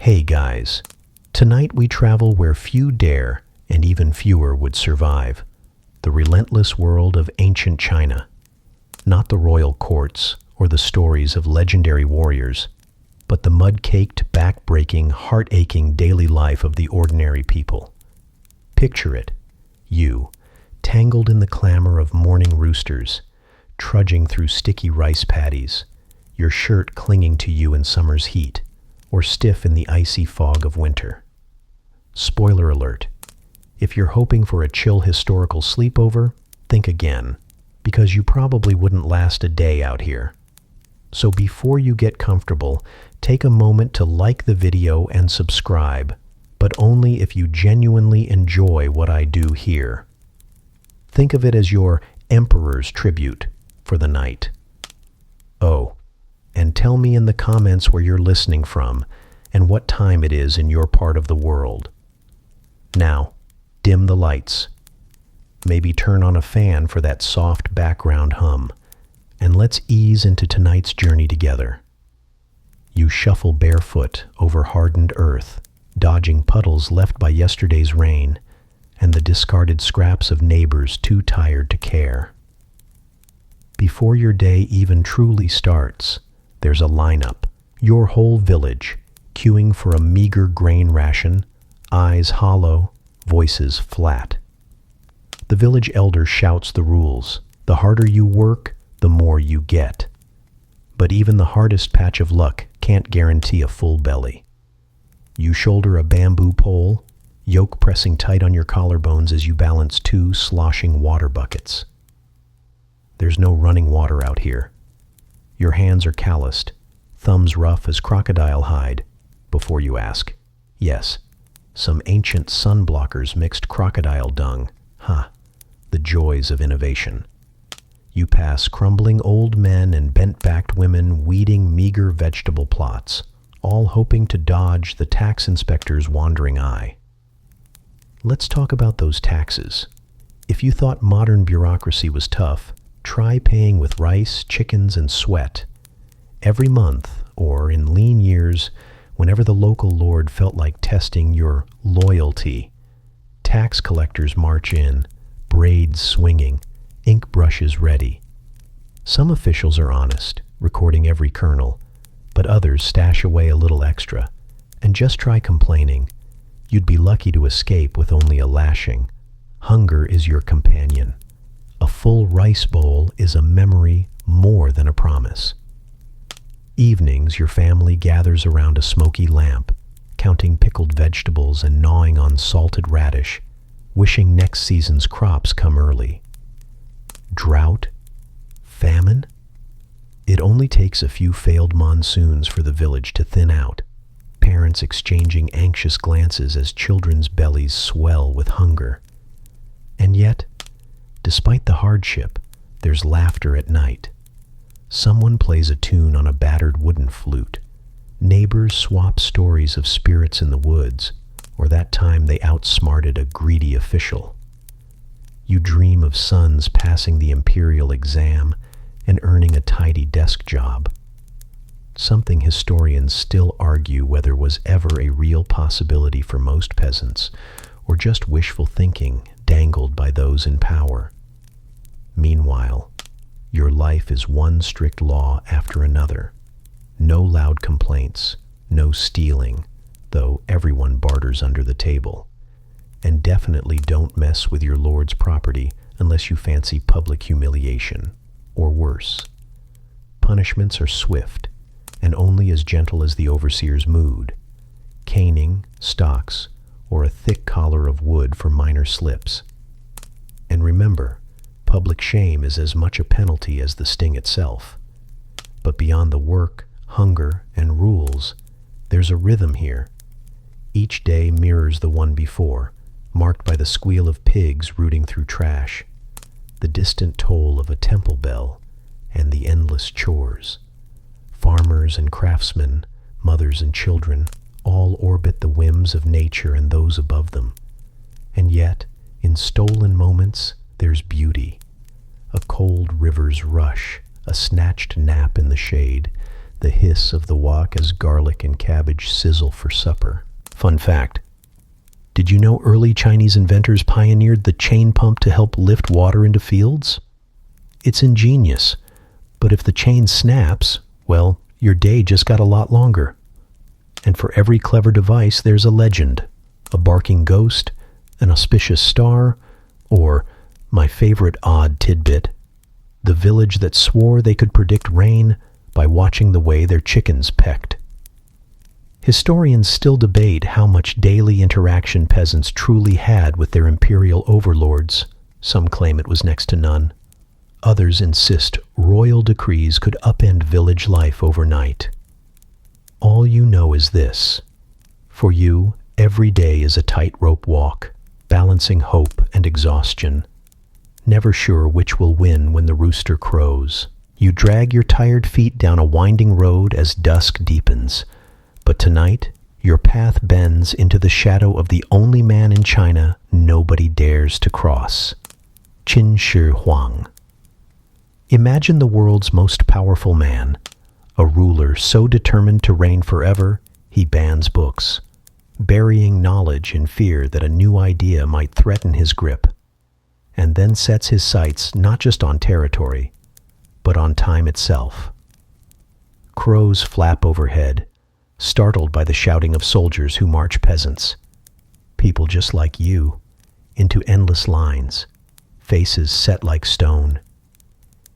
Hey guys, tonight we travel where few dare and even fewer would survive. The relentless world of ancient China. Not the royal courts or the stories of legendary warriors, but the mud-caked, back-breaking, heart-aching daily life of the ordinary people. Picture it, you, tangled in the clamor of morning roosters, trudging through sticky rice paddies, your shirt clinging to you in summer's heat, or stiff in the icy fog of winter. Spoiler alert, if you're hoping for a chill historical sleepover, think again, because you probably wouldn't last a day out here. So before you get comfortable, take a moment to like the video and subscribe, but only if you genuinely enjoy what I do here. Think of it as your emperor's tribute for the night. Oh, and tell me in the comments where you're listening from and what time it is in your part of the world. Now, dim the lights. Maybe turn on a fan for that soft background hum, and let's ease into tonight's journey together. You shuffle barefoot over hardened earth, dodging puddles left by yesterday's rain and the discarded scraps of neighbors too tired to care. Before your day even truly starts, there's a lineup, your whole village, queuing for a meager grain ration, eyes hollow, voices flat. The village elder shouts the rules. The harder you work, the more you get. But even the hardest patch of luck can't guarantee a full belly. You shoulder a bamboo pole, yoke pressing tight on your collarbones as you balance two sloshing water buckets. There's no running water out here. Your hands are calloused, thumbs rough as crocodile hide, before you ask. Yes, some ancient sun blockers mixed crocodile dung. The joys of innovation. You pass crumbling old men and bent-backed women weeding meager vegetable plots, all hoping to dodge the tax inspector's wandering eye. Let's talk about those taxes. If you thought modern bureaucracy was tough, try paying with rice, chickens, and sweat. Every month, or in lean years, whenever the local lord felt like testing your loyalty, tax collectors march in, braids swinging, ink brushes ready. Some officials are honest, recording every kernel, but others stash away a little extra. And just try complaining. You'd be lucky to escape with only a lashing. Hunger is your companion. A full rice bowl is a memory more than a promise. Evenings, your family gathers around a smoky lamp, counting pickled vegetables and gnawing on salted radish, wishing next season's crops come early. Drought? Famine? It only takes a few failed monsoons for the village to thin out, parents exchanging anxious glances as children's bellies swell with hunger. And yet, despite the hardship, there's laughter at night. Someone plays a tune on a battered wooden flute. Neighbors swap stories of spirits in the woods, or that time they outsmarted a greedy official. You dream of sons passing the imperial exam and earning a tidy desk job. Something historians still argue whether was ever a real possibility for most peasants, or just wishful thinking dangled by those in power. Meanwhile, your life is one strict law after another. No loud complaints, no stealing, though everyone barters under the table. And definitely don't mess with your lord's property unless you fancy public humiliation, or worse. Punishments are swift, and only as gentle as the overseer's mood. Caning, stocks, or a thick collar of wood for minor slips. And remember, public shame is as much a penalty as the sting itself. But beyond the work, hunger, and rules, there's a rhythm here. Each day mirrors the one before, marked by the squeal of pigs rooting through trash, the distant toll of a temple bell, and the endless chores. Farmers and craftsmen, mothers and children, all orbit the whims of nature and those above them. And yet, in stolen moments, there's beauty. A cold river's rush, a snatched nap in the shade, the hiss of the wok as garlic and cabbage sizzle for supper. Fun fact: did you know early Chinese inventors pioneered the chain pump to help lift water into fields? It's ingenious, but if the chain snaps, well, your day just got a lot longer. And for every clever device, there's a legend, a barking ghost, an auspicious star, or, my favorite odd tidbit, the village that swore they could predict rain by watching the way their chickens pecked. Historians still debate how much daily interaction peasants truly had with their imperial overlords. Some claim it was next to none. Others insist royal decrees could upend village life overnight. All you know is this: for you, every day is a tightrope walk, balancing hope and exhaustion, never sure which will win when the rooster crows. You drag your tired feet down a winding road as dusk deepens, but tonight your path bends into the shadow of the only man in China nobody dares to cross, Qin Shi Huang. Imagine the world's most powerful man, a ruler so determined to reign forever, he bans books, burying knowledge in fear that a new idea might threaten his grip, and then sets his sights not just on territory, but on time itself. Crows flap overhead, startled by the shouting of soldiers who march peasants, people just like you, into endless lines, faces set like stone.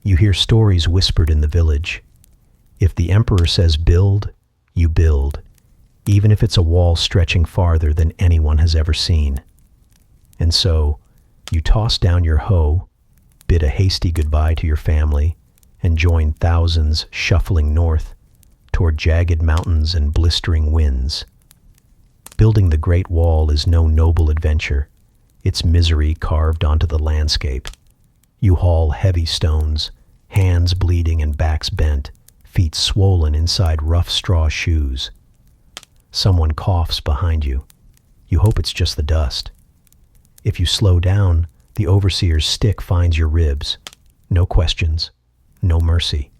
You hear stories whispered in the village. If the emperor says build, you build, even if it's a wall stretching farther than anyone has ever seen. And so, you toss down your hoe, bid a hasty goodbye to your family, and join thousands shuffling north toward jagged mountains and blistering winds. Building the Great Wall is no noble adventure, its misery carved onto the landscape. You haul heavy stones, hands bleeding and backs bent, feet swollen inside rough straw shoes. Someone coughs behind you. You hope it's just the dust. If you slow down, the overseer's stick finds your ribs. No questions, no mercy.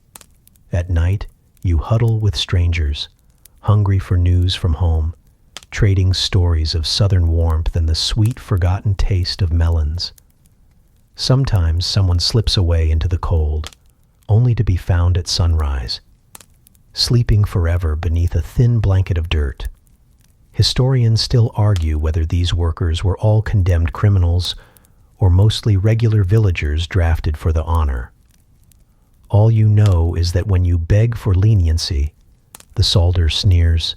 At night, you huddle with strangers, hungry for news from home, trading stories of southern warmth and the sweet, forgotten taste of melons. Sometimes someone slips away into the cold, only to be found at sunrise, sleeping forever beneath a thin blanket of dirt. Historians still argue whether these workers were all condemned criminals or mostly regular villagers drafted for the honor. All you know is that when you beg for leniency, the soldier sneers.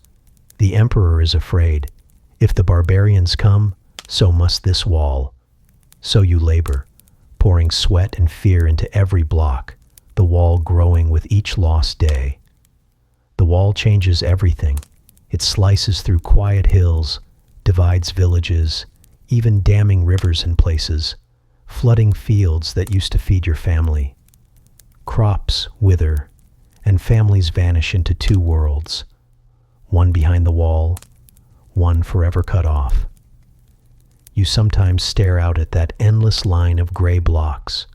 The emperor is afraid. If the barbarians come, so must this wall. So you labor, pouring sweat and fear into every block, the wall growing with each lost day. The wall changes everything. It slices through quiet hills, divides villages, even damming rivers in places, flooding fields that used to feed your family. Crops wither, and families vanish into two worlds, one behind the wall, one forever cut off. You sometimes stare out at that endless line of gray blocks,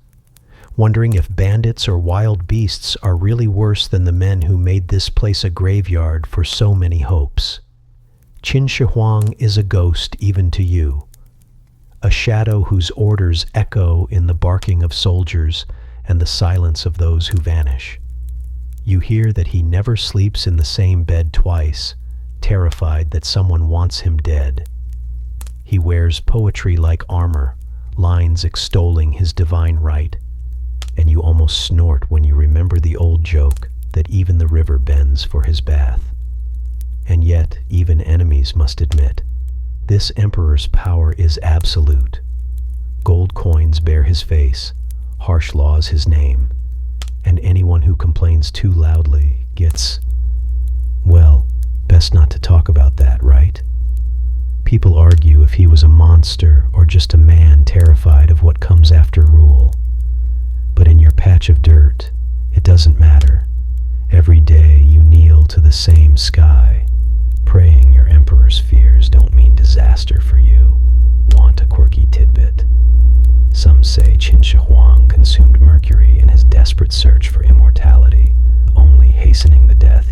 wondering if bandits or wild beasts are really worse than the men who made this place a graveyard for so many hopes. Qin Shi Huang is a ghost even to you, a shadow whose orders echo in the barking of soldiers and the silence of those who vanish. You hear that he never sleeps in the same bed twice, terrified that someone wants him dead. He wears poetry like armor, lines extolling his divine right, and you almost snort when you remember the old joke that even the river bends for his bath. And yet, even enemies must admit, this emperor's power is absolute. Gold coins bear his face, harsh laws his name, and anyone who complains too loudly gets, well, best not to talk about that, right? People argue if he was a monster or just a man terrified of what comes after rule. But in your patch of dirt, it doesn't matter. Every day you kneel to the same sky, praying your emperor's fears don't mean disaster for you. Want a quirky tidbit? Some say Qin Shi Huang consumed mercury in his desperate search for immortality, only hastening the death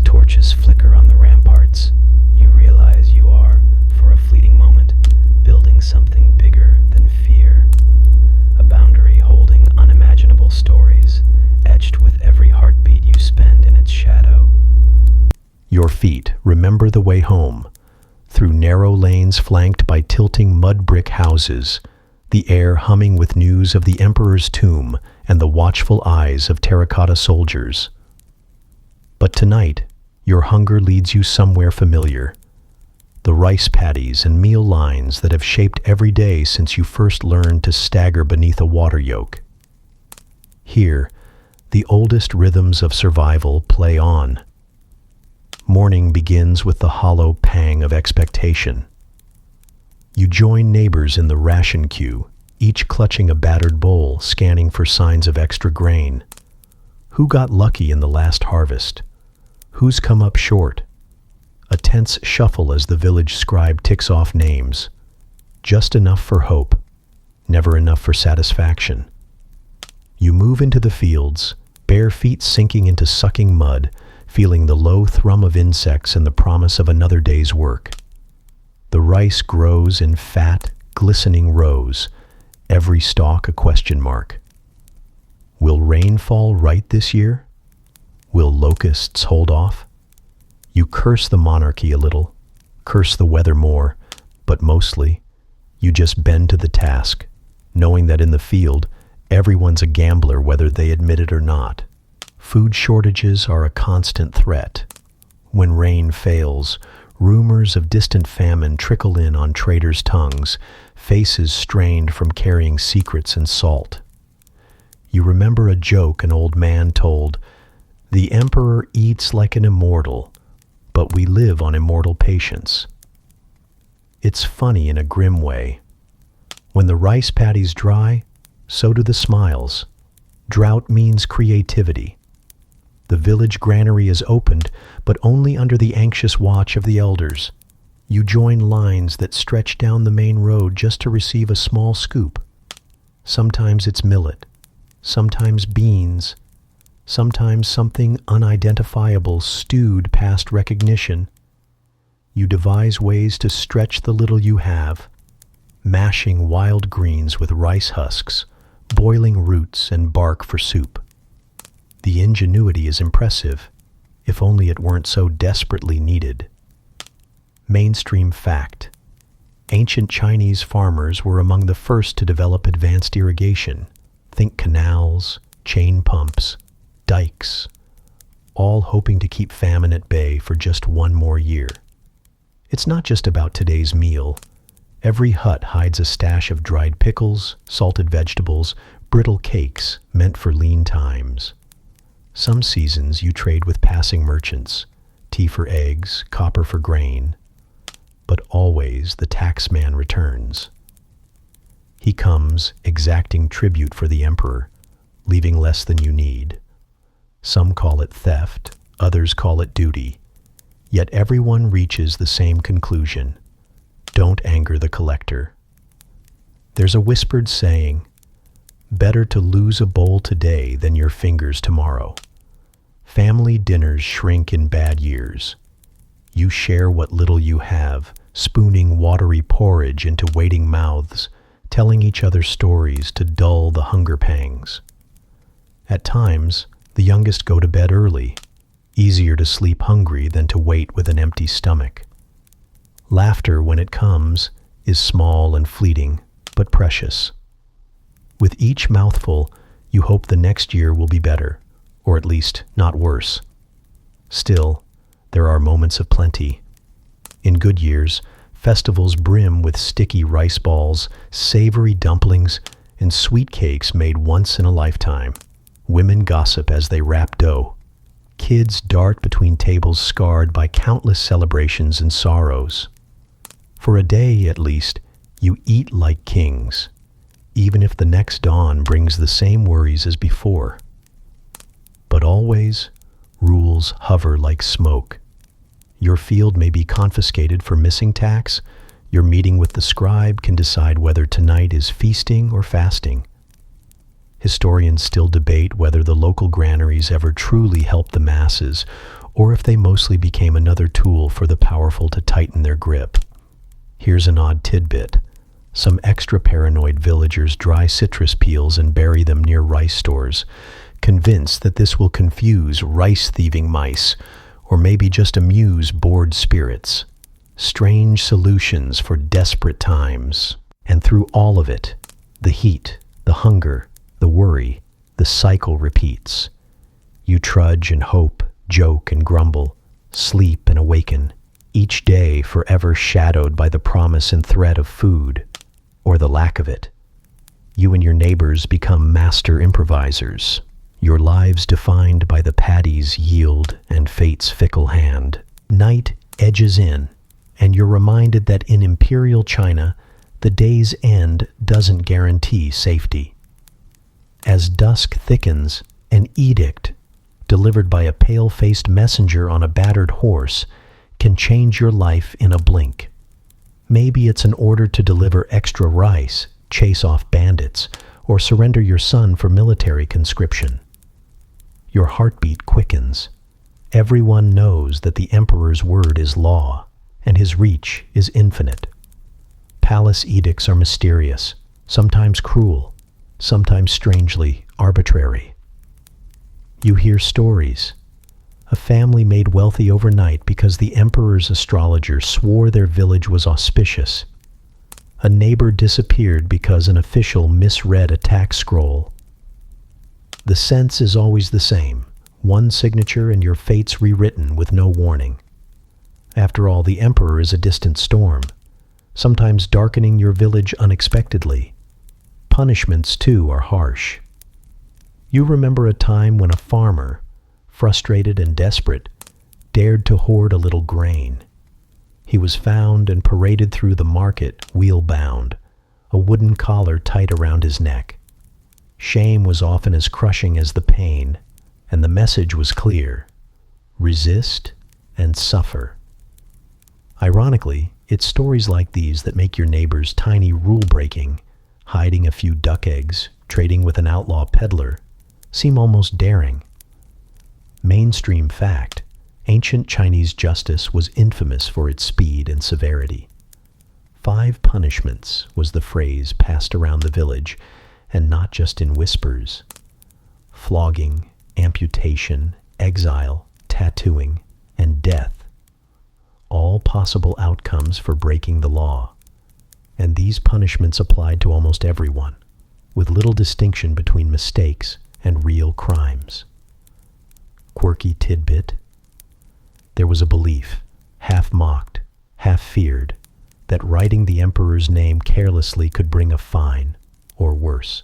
torches flicker on the ramparts, you realize you are, for a fleeting moment, building something bigger than fear. A boundary holding unimaginable stories, etched with every heartbeat you spend in its shadow. Your feet remember the way home, through narrow lanes flanked by tilting mud brick houses, the air humming with news of the Emperor's tomb and the watchful eyes of terracotta soldiers. But tonight, your hunger leads you somewhere familiar. The rice paddies and meal lines that have shaped every day since you first learned to stagger beneath a water yoke. Here, the oldest rhythms of survival play on. Morning begins with the hollow pang of expectation. You join neighbors in the ration queue, each clutching a battered bowl, scanning for signs of extra grain. Who got lucky in the last harvest? Who's come up short? A tense shuffle as the village scribe ticks off names. Just enough for hope, never enough for satisfaction. You move into the fields, bare feet sinking into sucking mud, feeling the low thrum of insects and the promise of another day's work. The rice grows in fat, glistening rows, every stalk a question mark. Will rain fall right this year? Will locusts hold off? You curse the monarchy a little, curse the weather more, but mostly, you just bend to the task, knowing that in the field, everyone's a gambler whether they admit it or not. Food shortages are a constant threat. When rain fails, rumors of distant famine trickle in on traders' tongues, faces strained from carrying secrets and salt. You remember a joke an old man told, "The emperor eats like an immortal, but we live on immortal patience." It's funny in a grim way. When the rice paddies dry, so do the smiles. Drought means creativity. The village granary is opened, but only under the anxious watch of the elders. You join lines that stretch down the main road just to receive a small scoop. Sometimes it's millet, sometimes beans, sometimes something unidentifiable stewed past recognition. You devise ways to stretch the little you have, mashing wild greens with rice husks, boiling roots and bark for soup. The ingenuity is impressive, if only it weren't so desperately needed. Mainstream fact: ancient Chinese farmers were among the first to develop advanced irrigation. Think canals, chain pumps, dikes, all hoping to keep famine at bay for just one more year. It's not just about today's meal. Every hut hides a stash of dried pickles, salted vegetables, brittle cakes meant for lean times. Some seasons you trade with passing merchants, tea for eggs, copper for grain, but always the taxman returns. He comes exacting tribute for the emperor, leaving less than you need. Some call it theft, others call it duty, yet everyone reaches the same conclusion: don't anger the collector. There's a whispered saying, better to lose a bowl today than your fingers tomorrow. Family dinners shrink in bad years. You share what little you have, spooning watery porridge into waiting mouths, telling each other stories to dull the hunger pangs. At times, the youngest go to bed early, easier to sleep hungry than to wait with an empty stomach. Laughter, when it comes, is small and fleeting, but precious. With each mouthful, you hope the next year will be better, or at least not worse. Still, there are moments of plenty. In good years, festivals brim with sticky rice balls, savory dumplings, and sweet cakes made once in a lifetime. Women gossip as they wrap dough. Kids dart between tables scarred by countless celebrations and sorrows. For a day, at least, you eat like kings, even if the next dawn brings the same worries as before. But always, rules hover like smoke. Your field may be confiscated for missing tax. Your meeting with the scribe can decide whether tonight is feasting or fasting. Historians still debate whether the local granaries ever truly helped the masses, or if they mostly became another tool for the powerful to tighten their grip. Here's an odd tidbit. Some extra paranoid villagers dry citrus peels and bury them near rice stores, convinced that this will confuse rice-thieving mice, or maybe just amuse bored spirits. Strange solutions for desperate times. And through all of it, the heat, the hunger, the worry, the cycle repeats. You trudge and hope, joke and grumble, sleep and awaken, each day forever shadowed by the promise and threat of food, or the lack of it. You and your neighbors become master improvisers, your lives defined by the paddy's yield and fate's fickle hand. Night edges in, and you're reminded that in Imperial China, the day's end doesn't guarantee safety. As dusk thickens, an edict, delivered by a pale-faced messenger on a battered horse, can change your life in a blink. Maybe it's an order to deliver extra rice, chase off bandits, or surrender your son for military conscription. Your heartbeat quickens. Everyone knows that the Emperor's word is law, and his reach is infinite. Palace edicts are mysterious, sometimes cruel, sometimes strangely arbitrary. You hear stories. A family made wealthy overnight because the emperor's astrologer swore their village was auspicious. A neighbor disappeared because an official misread a tax scroll. The sense is always the same. One signature and your fate's rewritten with no warning. After all, the emperor is a distant storm, sometimes darkening your village unexpectedly. Punishments, too, are harsh. You remember a time when a farmer, frustrated and desperate, dared to hoard a little grain. He was found and paraded through the market, wheel-bound, a wooden collar tight around his neck. Shame was often as crushing as the pain, and the message was clear: resist and suffer. Ironically, it's stories like these that make your neighbor's tiny rule-breaking, hiding a few duck eggs, trading with an outlaw peddler, seem almost daring. Mainstream fact: ancient Chinese justice was infamous for its speed and severity. 5 punishments was the phrase passed around the village, and not just in whispers. Flogging, amputation, exile, tattooing, and death. All possible outcomes for breaking the law. And these punishments applied to almost everyone, with little distinction between mistakes and real crimes. Quirky tidbit: there was a belief, half mocked, half feared, that writing the emperor's name carelessly could bring a fine, or worse.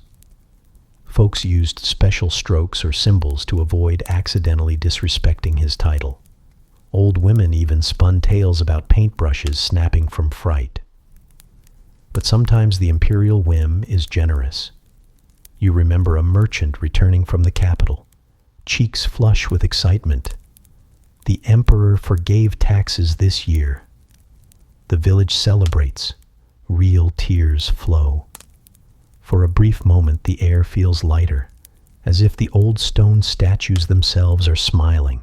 Folks used special strokes or symbols to avoid accidentally disrespecting his title. Old women even spun tales about paintbrushes snapping from fright. But sometimes the imperial whim is generous. You remember a merchant returning from the capital, cheeks flush with excitement. The emperor forgave taxes this year. The village celebrates. Real tears flow. For a brief moment, the air feels lighter, as if the old stone statues themselves are smiling.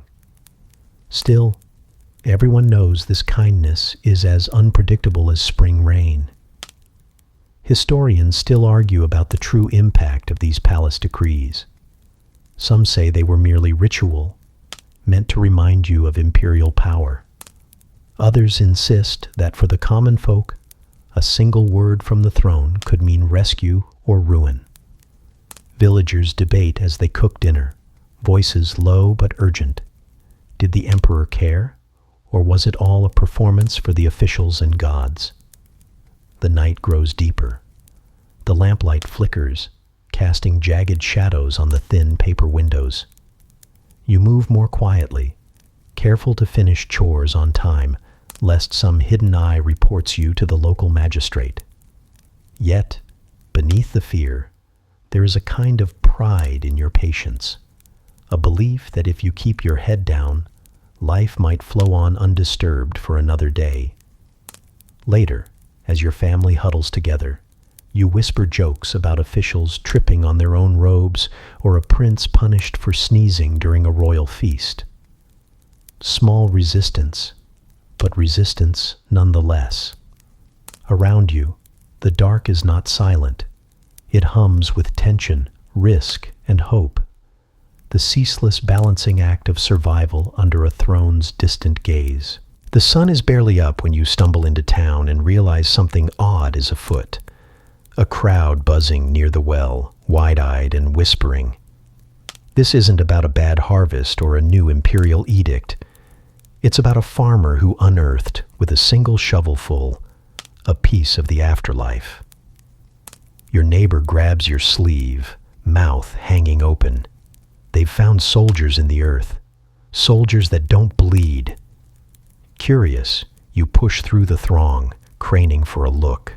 Still, everyone knows this kindness is as unpredictable as spring rain. Historians still argue about the true impact of these palace decrees. Some say they were merely ritual, meant to remind you of imperial power. Others insist that for the common folk, a single word from the throne could mean rescue or ruin. Villagers debate as they cook dinner, voices low but urgent. Did the emperor care, or was it all a performance for the officials and gods? The night grows deeper. The lamplight flickers, casting jagged shadows on the thin paper windows. You move more quietly, careful to finish chores on time, lest some hidden eye reports you to the local magistrate. Yet, beneath the fear, there is a kind of pride in your patience, a belief that if you keep your head down, life might flow on undisturbed for another day. Later, as your family huddles together, you whisper jokes about officials tripping on their own robes or a prince punished for sneezing during a royal feast. Small resistance, but resistance nonetheless. Around you, the dark is not silent. It hums with tension, risk, and hope. The ceaseless balancing act of survival under a throne's distant gaze. The sun is barely up when you stumble into town and realize something odd is afoot. A crowd buzzing near the well, wide-eyed and whispering. This isn't about a bad harvest or a new imperial edict. It's about a farmer who unearthed, with a single shovelful, a piece of the afterlife. Your neighbor grabs your sleeve, mouth hanging open. They've found soldiers in the earth, soldiers that don't bleed. Curious, you push through the throng, craning for a look.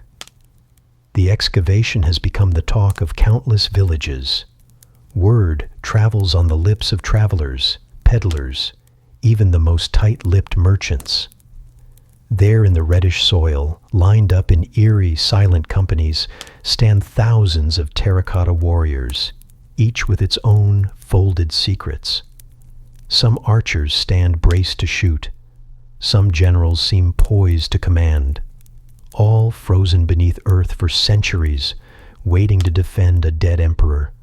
The excavation has become the talk of countless villages. Word travels on the lips of travelers, peddlers, even the most tight-lipped merchants. There in the reddish soil, lined up in eerie, silent companies, stand thousands of terracotta warriors, each with its own folded secrets. Some archers stand braced to shoot. Some generals seem poised to command. All frozen beneath earth for centuries, waiting to defend a dead emperor.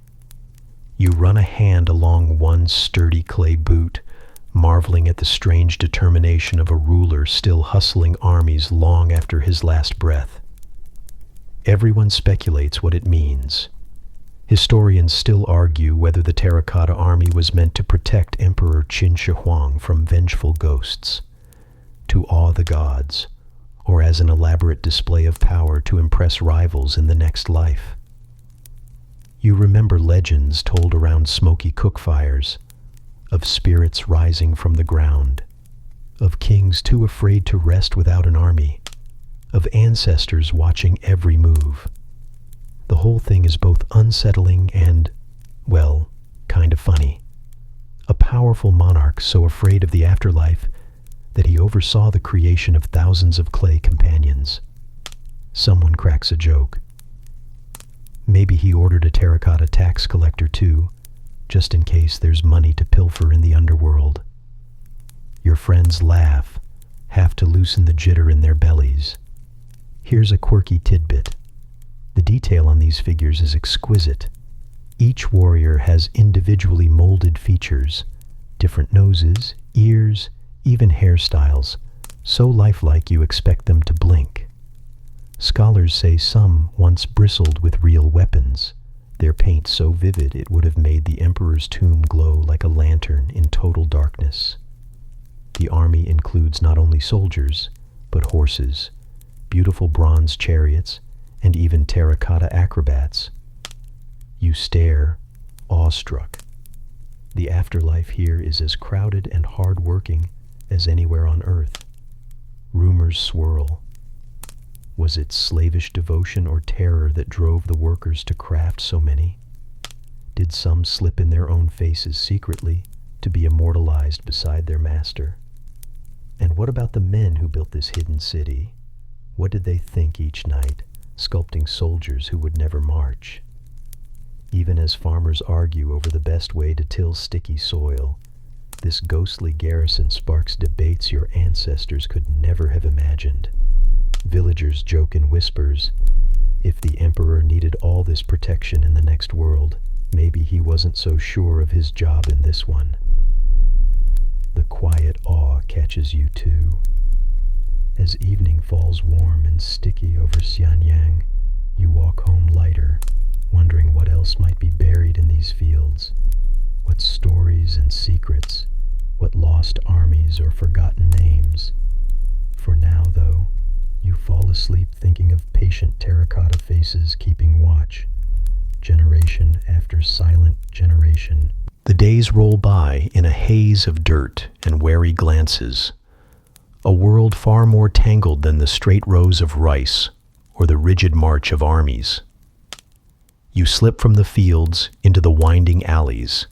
You run a hand along one sturdy clay boot, marveling at the strange determination of a ruler still hustling armies long after his last breath. Everyone speculates what it means. Historians still argue whether the Terracotta Army was meant to protect Emperor Qin Shi Huang from vengeful ghosts, to awe the gods, or as an elaborate display of power to impress rivals in the next life. You remember legends told around smoky cookfires, of spirits rising from the ground, of kings too afraid to rest without an army, of ancestors watching every move. The whole thing is both unsettling and, well, kind of funny. A powerful monarch so afraid of the afterlife that he oversaw the creation of thousands of clay companions. Someone cracks a joke. Maybe he ordered a terracotta tax collector too, just in case there's money to pilfer in the underworld. Your friends laugh, have to loosen the jitter in their bellies. Here's a quirky tidbit. The detail on these figures is exquisite. Each warrior has individually molded features, different noses, ears, even hairstyles, so lifelike you expect them to blink. Scholars say some once bristled with real weapons, their paint so vivid it would have made the emperor's tomb glow like a lantern in total darkness. The army includes not only soldiers, but horses, beautiful bronze chariots, and even terracotta acrobats. You stare, awestruck. The afterlife here is as crowded and hard-working as anywhere on earth. Rumors swirl. Was it slavish devotion or terror that drove the workers to craft so many? Did some slip in their own faces secretly to be immortalized beside their master? And what about the men who built this hidden city? What did they think each night, sculpting soldiers who would never march? Even as farmers argue over the best way to till sticky soil, this ghostly garrison sparks debates your ancestors could never have imagined. Villagers joke in whispers. If the emperor needed all this protection in the next world, maybe he wasn't so sure of his job in this one. The quiet awe catches you too. As evening falls warm and sticky over Xianyang, you walk home lighter, wondering what else might be buried in these fields. What stories and secrets, what lost armies or forgotten names. For now, though, you fall asleep thinking of patient terracotta faces keeping watch, generation after silent generation. The days roll by in a haze of dirt and wary glances, a world far more tangled than the straight rows of rice or the rigid march of armies. You slip from the fields into the winding alleys,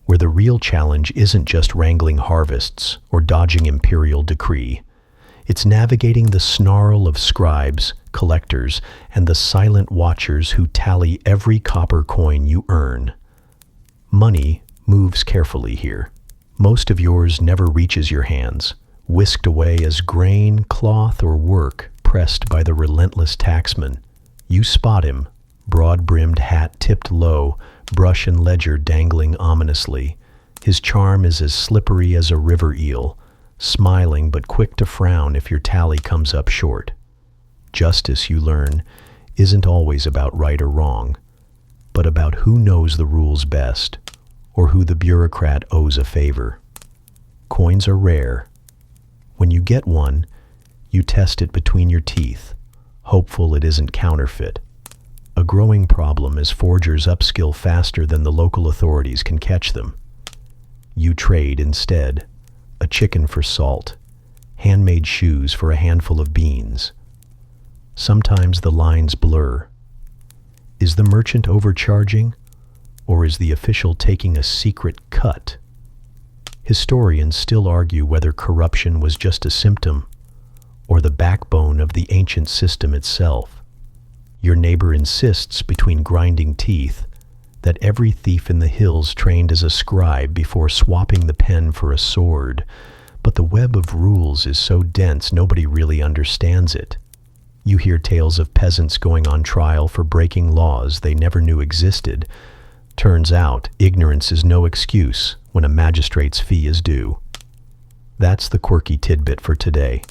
where the real challenge isn't just wrangling harvests or dodging imperial decree. It's navigating the snarl of scribes, collectors, and the silent watchers who tally every copper coin you earn. Money moves carefully here. Most of yours never reaches your hands, whisked away as grain, cloth, or work pressed by the relentless taxman. You spot him, broad-brimmed hat tipped low, brush and ledger dangling ominously. His charm is as slippery as a river eel, smiling but quick to frown if your tally comes up short. Justice, you learn, isn't always about right or wrong, but about who knows the rules best, or who the bureaucrat owes a favor. Coins are rare. When you get one, you test it between your teeth, hopeful it isn't counterfeit. A growing problem is forgers upskill faster than the local authorities can catch them. You trade instead a chicken for salt, handmade shoes for a handful of beans. Sometimes the lines blur. Is the merchant overcharging, or is the official taking a secret cut? Historians still argue whether corruption was just a symptom or the backbone of the ancient system itself. Your neighbor insists between grinding teeth that every thief in the hills trained as a scribe before swapping the pen for a sword, but the web of rules is so dense nobody really understands it. You hear tales of peasants going on trial for breaking laws they never knew existed. Turns out, ignorance is no excuse when a magistrate's fee is due. That's the quirky tidbit for today.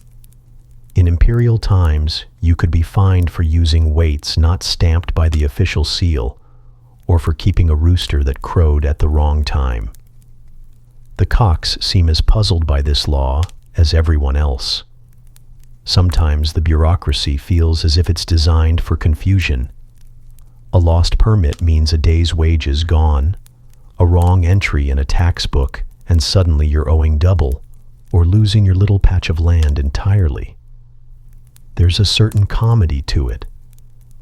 In imperial times, you could be fined for using weights not stamped by the official seal, or for keeping a rooster that crowed at the wrong time. The cocks seem as puzzled by this law as everyone else. Sometimes the bureaucracy feels as if it's designed for confusion. A lost permit means a day's wages gone, a wrong entry in a tax book, and suddenly you're owing double, or losing your little patch of land entirely. There's a certain comedy to it.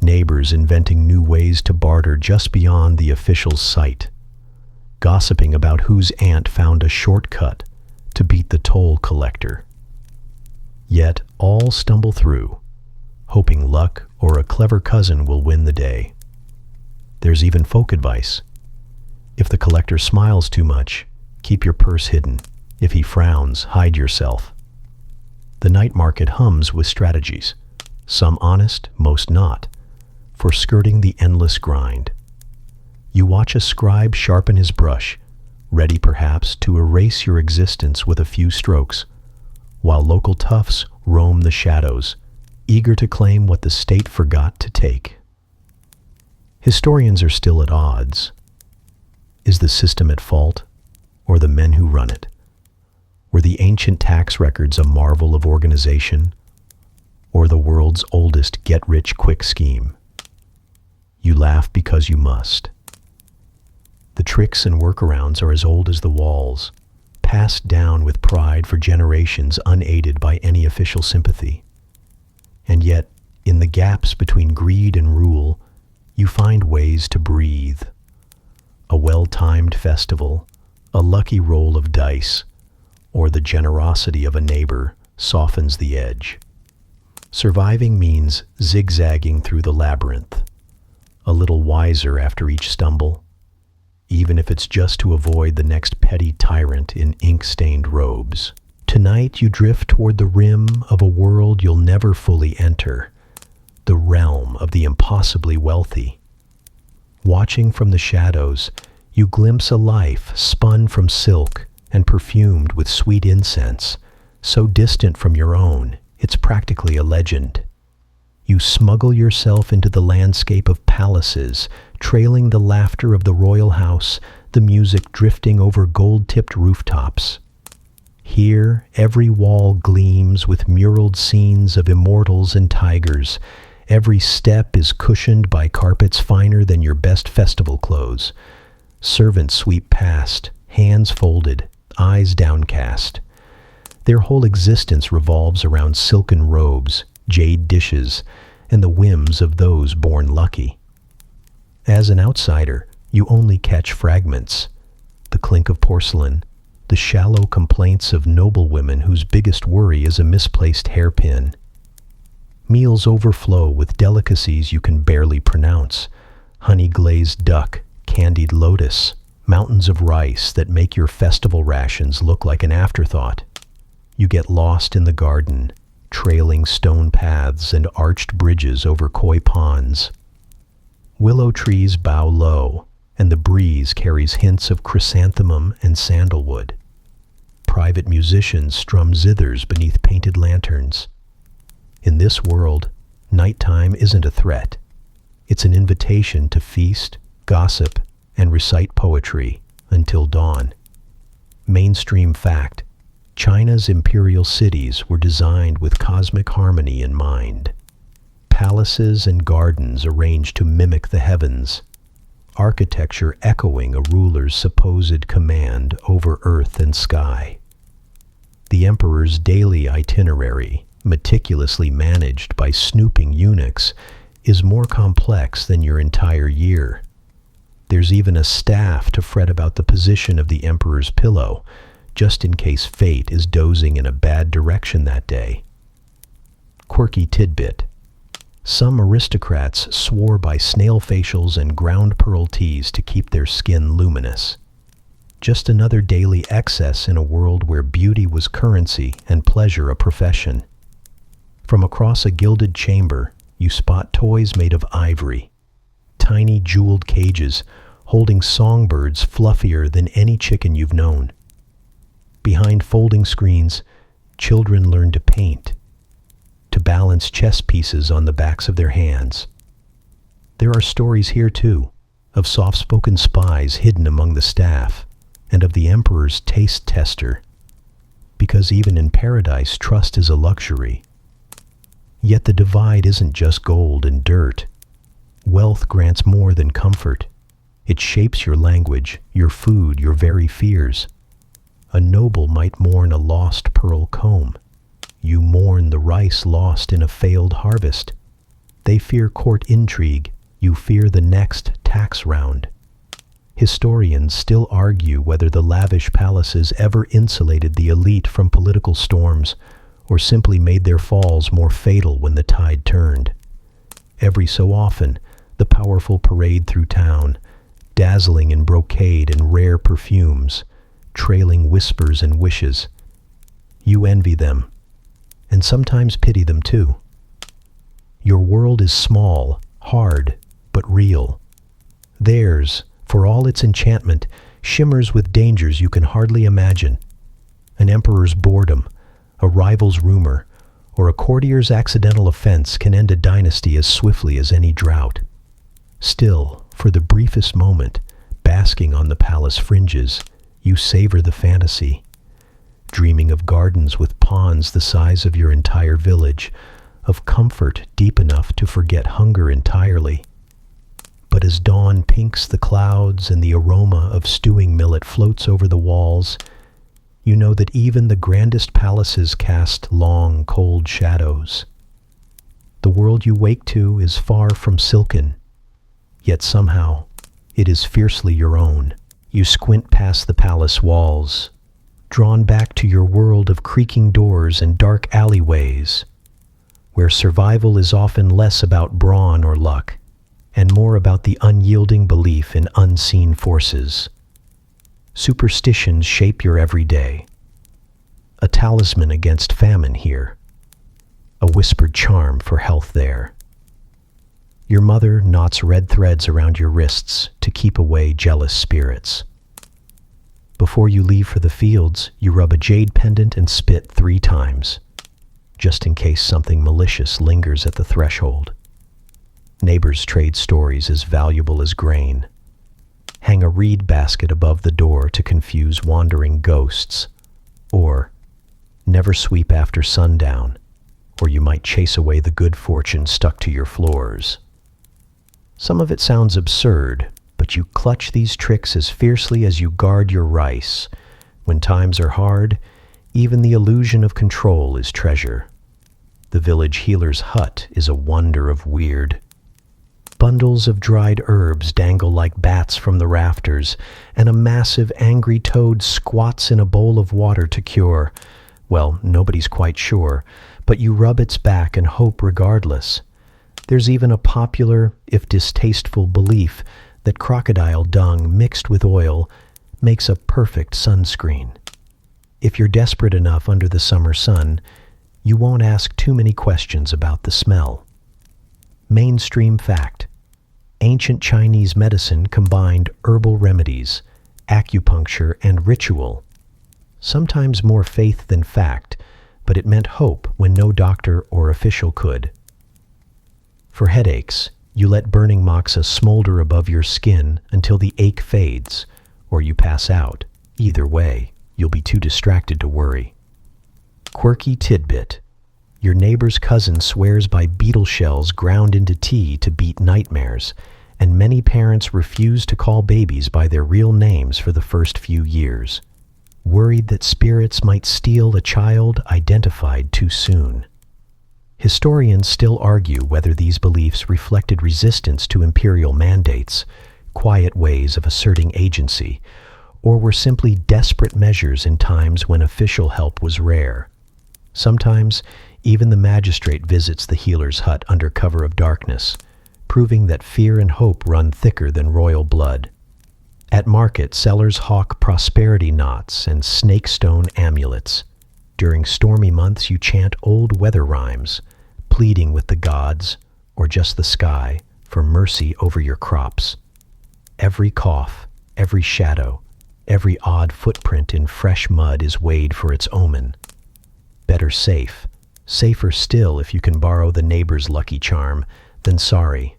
Neighbors inventing new ways to barter just beyond the official's sight, gossiping about whose aunt found a shortcut to beat the toll collector. Yet all stumble through, hoping luck or a clever cousin will win the day. There's even folk advice. If the collector smiles too much, keep your purse hidden. If he frowns, hide yourself. The night market hums with strategies, some honest, most not, for skirting the endless grind. You watch a scribe sharpen his brush, ready perhaps to erase your existence with a few strokes, while local toughs roam the shadows, eager to claim what the state forgot to take. Historians are still at odds. Is the system at fault, or the men who run it? Were the ancient tax records a marvel of organization, or the world's oldest get-rich-quick scheme? You laugh because you must. The tricks and workarounds are as old as the walls, passed down with pride for generations unaided by any official sympathy. And yet, in the gaps between greed and rule, you find ways to breathe. A well-timed festival, a lucky roll of dice, or the generosity of a neighbor softens the edge. Surviving means zigzagging through the labyrinth, a little wiser after each stumble, even if it's just to avoid the next petty tyrant in ink-stained robes. Tonight you drift toward the rim of a world you'll never fully enter, the realm of the impossibly wealthy. Watching from the shadows, you glimpse a life spun from silk and perfumed with sweet incense, so distant from your own, it's practically a legend. You smuggle yourself into the landscape of palaces, trailing the laughter of the royal house, the music drifting over gold-tipped rooftops. Here, every wall gleams with muraled scenes of immortals and tigers. Every step is cushioned by carpets finer than your best festival clothes. Servants sweep past, hands folded, eyes downcast. Their whole existence revolves around silken robes, jade dishes, and the whims of those born lucky. As an outsider, you only catch fragments, the clink of porcelain, the shallow complaints of noblewomen whose biggest worry is a misplaced hairpin. Meals overflow with delicacies you can barely pronounce: honey-glazed duck, candied lotus, mountains of rice that make your festival rations look like an afterthought. You get lost in the garden, trailing stone paths and arched bridges over koi ponds. Willow trees bow low, and the breeze carries hints of chrysanthemum and sandalwood. Private musicians strum zithers beneath painted lanterns. In this world, nighttime isn't a threat. It's an invitation to feast, gossip, and recite poetry until dawn. Mainstream fact: China's imperial cities were designed with cosmic harmony in mind. Palaces and gardens arranged to mimic the heavens, architecture echoing a ruler's supposed command over earth and sky. The emperor's daily itinerary, meticulously managed by snooping eunuchs, is more complex than your entire year. There's even a staff to fret about the position of the emperor's pillow, just in case fate is dozing in a bad direction that day. Quirky tidbit: some aristocrats swore by snail facials and ground pearl teas to keep their skin luminous. Just another daily excess in a world where beauty was currency and pleasure a profession. From across a gilded chamber, you spot toys made of ivory, tiny jeweled cages holding songbirds fluffier than any chicken you've known. Behind folding screens, children learn to paint, to balance chess pieces on the backs of their hands. There are stories here too, of soft-spoken spies hidden among the staff, and of the emperor's taste tester, because even in paradise trust is a luxury. Yet the divide isn't just gold and dirt. Wealth grants more than comfort. It shapes your language, your food, your very fears. A noble might mourn a lost pearl comb. You mourn the rice lost in a failed harvest. They fear court intrigue. You fear the next tax round. Historians still argue whether the lavish palaces ever insulated the elite from political storms, or simply made their falls more fatal when the tide turned. Every so often, the powerful parade through town, dazzling in brocade and rare perfumes, trailing whispers and wishes. You envy them, and sometimes pity them too. Your world is small, hard, but real. Theirs, for all its enchantment, shimmers with dangers you can hardly imagine. An emperor's boredom, a rival's rumor, or a courtier's accidental offense can end a dynasty as swiftly as any drought. Still, for the briefest moment, basking on the palace fringes, you savor the fantasy, dreaming of gardens with ponds the size of your entire village, of comfort deep enough to forget hunger entirely. But as dawn pinks the clouds and the aroma of stewing millet floats over the walls, you know that even the grandest palaces cast long, cold shadows. The world you wake to is far from silken, yet somehow it is fiercely your own. You squint past the palace walls, drawn back to your world of creaking doors and dark alleyways, where survival is often less about brawn or luck, and more about the unyielding belief in unseen forces. Superstitions shape your everyday. A talisman against famine here, a whispered charm for health there. Your mother knots red threads around your wrists to keep away jealous spirits. Before you leave for the fields, you rub a jade pendant and spit 3 times, just in case something malicious lingers at the threshold. Neighbors trade stories as valuable as grain. Hang a reed basket above the door to confuse wandering ghosts, or never sweep after sundown, or you might chase away the good fortune stuck to your floors. Some of it sounds absurd, but you clutch these tricks as fiercely as you guard your rice. When times are hard, even the illusion of control is treasure. The village healer's hut is a wonder of weird. Bundles of dried herbs dangle like bats from the rafters, and a massive angry toad squats in a bowl of water to cure. Well, nobody's quite sure, but you rub its back and hope regardless. There's even a popular, if distasteful, belief that crocodile dung mixed with oil makes a perfect sunscreen. If you're desperate enough under the summer sun, you won't ask too many questions about the smell. Mainstream fact: ancient Chinese medicine combined herbal remedies, acupuncture, and ritual. Sometimes more faith than fact, but it meant hope when no doctor or official could. For headaches, you let burning moxa smolder above your skin until the ache fades, or you pass out. Either way, you'll be too distracted to worry. Quirky tidbit: your neighbor's cousin swears by beetle shells ground into tea to beat nightmares, and many parents refuse to call babies by their real names for the first few years, worried that spirits might steal a child identified too soon. Historians still argue whether these beliefs reflected resistance to imperial mandates, quiet ways of asserting agency, or were simply desperate measures in times when official help was rare. Sometimes, even the magistrate visits the healer's hut under cover of darkness, proving that fear and hope run thicker than royal blood. At market, sellers hawk prosperity knots and snakestone amulets. During stormy months, you chant old weather rhymes, pleading with the gods, or just the sky, for mercy over your crops. Every cough, every shadow, every odd footprint in fresh mud is weighed for its omen. Better safe, safer still if you can borrow the neighbor's lucky charm, than sorry.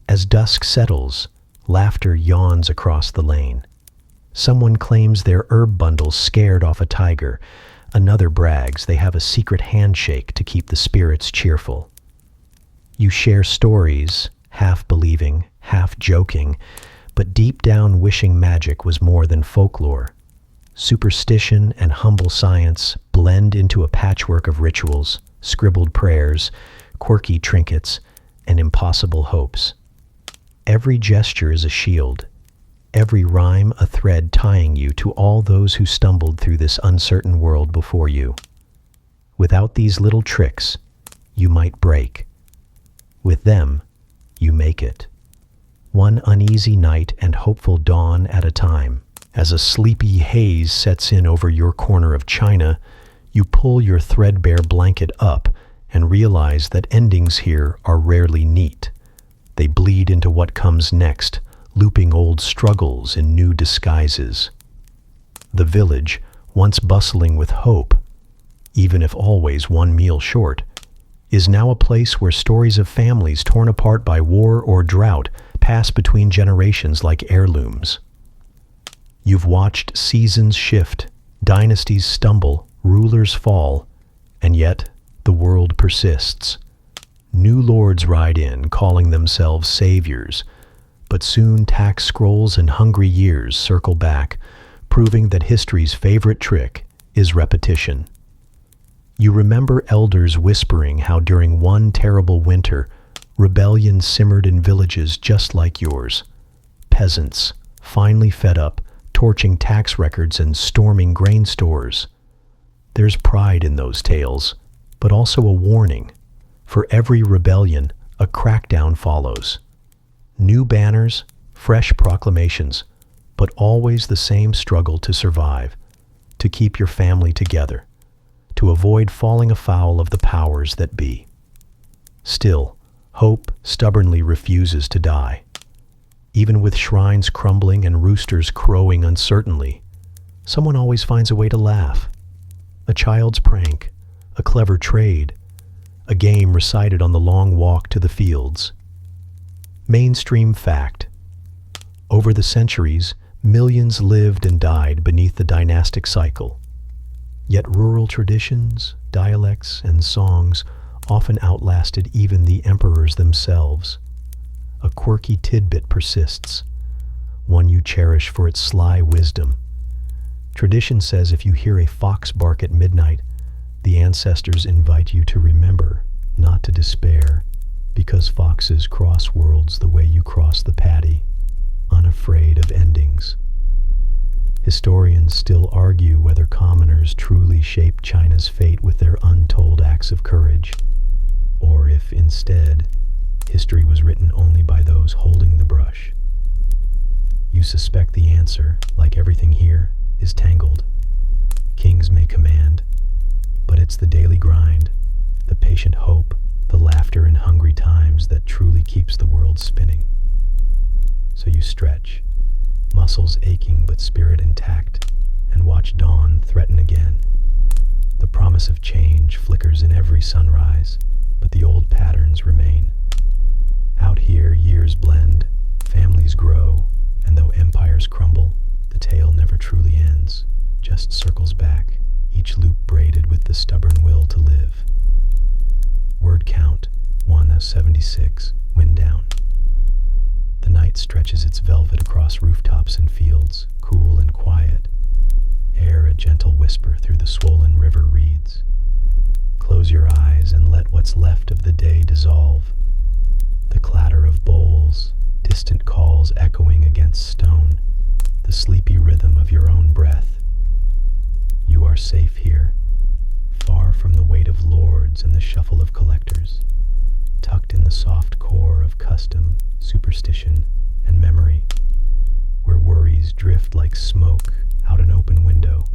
As dusk settles, laughter yawns across the lane. Someone claims their herb bundle scared off a tiger. Another brags they have a secret handshake to keep the spirits cheerful. You share stories, half believing, half joking, but deep down wishing magic was more than folklore. Superstition and humble science blend into a patchwork of rituals, scribbled prayers, quirky trinkets, and impossible hopes. Every gesture is a shield, every rhyme a thread tying you to all those who stumbled through this uncertain world before you. Without these little tricks, you might break. With them, you make it. One uneasy night and hopeful dawn at a time. As a sleepy haze sets in over your corner of China, you pull your threadbare blanket up and realize that endings here are rarely neat. They bleed into what comes next, looping old struggles in new disguises. The village, once bustling with hope, even if always one meal short, is now a place where stories of families torn apart by war or drought pass between generations like heirlooms. You've watched seasons shift, dynasties stumble, rulers fall, and yet the world persists. New lords ride in, calling themselves saviors, but soon tax scrolls and hungry years circle back, proving that history's favorite trick is repetition. You remember elders whispering how during one terrible winter, rebellion simmered in villages just like yours. Peasants, finally fed up, torching tax records and storming grain stores. There's pride in those tales, but also a warning. For every rebellion, a crackdown follows. New banners, fresh proclamations, but always the same struggle to survive, to keep your family together, to avoid falling afoul of the powers that be. Still, hope stubbornly refuses to die. Even with shrines crumbling and roosters crowing uncertainly, someone always finds a way to laugh. A child's prank, a clever trade, a game recited on the long walk to the fields. Mainstream fact: over the centuries, millions lived and died beneath the dynastic cycle. Yet rural traditions, dialects, and songs often outlasted even the emperors themselves. A quirky tidbit persists, one you cherish for its sly wisdom. Tradition says if you hear a fox bark at midnight, the ancestors invite you to remember, not to despair, because foxes cross worlds the way you cross the paddy, unafraid of endings. Historians still argue whether commoners truly shaped China's fate with their untold acts of courage, or if instead History was written only by those holding the brush. You suspect the answer, like everything here, is tangled. Kings may command, but it's the daily grind, the patient hope, the laughter in hungry times that truly keeps the world spinning. So you stretch, muscles aching but spirit intact, and watch dawn threaten again. The promise of change flickers in every sunrise, but the old patterns remain. Out here, years blend, families grow, and though empires crumble, the tale never truly ends, just circles back, each loop braided with the stubborn will to live. Word count, 1 of 76, wind down. The night stretches its velvet across rooftops and fields, cool and quiet. Air a gentle whisper through the swollen river reeds. Close your eyes and let what's left of the day dissolve. The clatter of bowls, distant calls echoing against stone, the sleepy rhythm of your own breath. You are safe here, far from the weight of lords and the shuffle of collectors, tucked in the soft core of custom, superstition, and memory, where worries drift like smoke out an open window.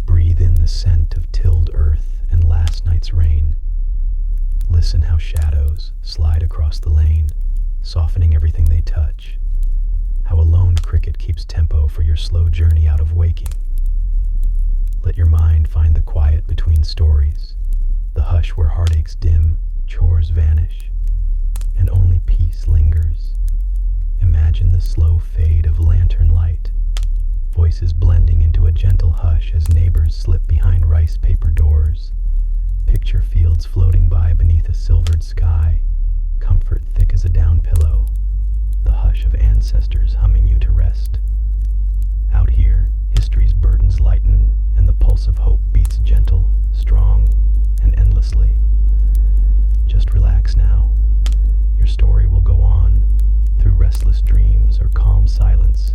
Breathe in the scent of tilled earth and last night's rain. Listen how shadows slide across the lane, softening everything they touch. How a lone cricket keeps tempo for your slow journey out of waking. Let your mind find the quiet between stories, the hush where heartaches dim, chores vanish, and only peace lingers. Imagine the slow fade of lantern light, voices blending into a gentle hush as neighbors slip behind rice paper doors. Picture fields floating by beneath a silvered sky, comfort thick as a down pillow, the hush of ancestors humming you to rest. Out here, history's burdens lighten, and the pulse of hope beats gentle, strong, and endlessly. Just relax now. Your story will go on, through restless dreams or calm silence,